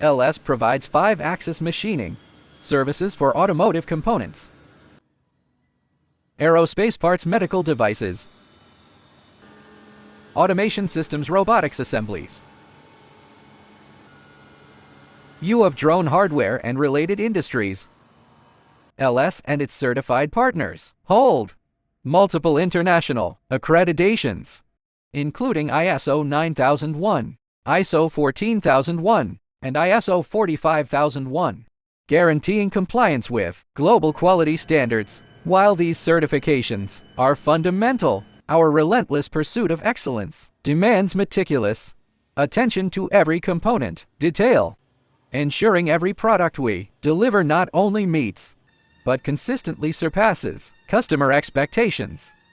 LS provides 5-axis machining services for automotive components, aerospace parts, medical devices, automation systems, robotics assemblies, U of drone hardware and related industries. LS and its certified partners hold multiple international accreditations, including ISO 9001, ISO 14001, and ISO 45001, guaranteeing compliance with global quality standards. While these certifications are fundamental, our relentless pursuit of excellence demands meticulous attention to every component detail, ensuring every product we deliver not only meets but consistently surpasses customer expectations.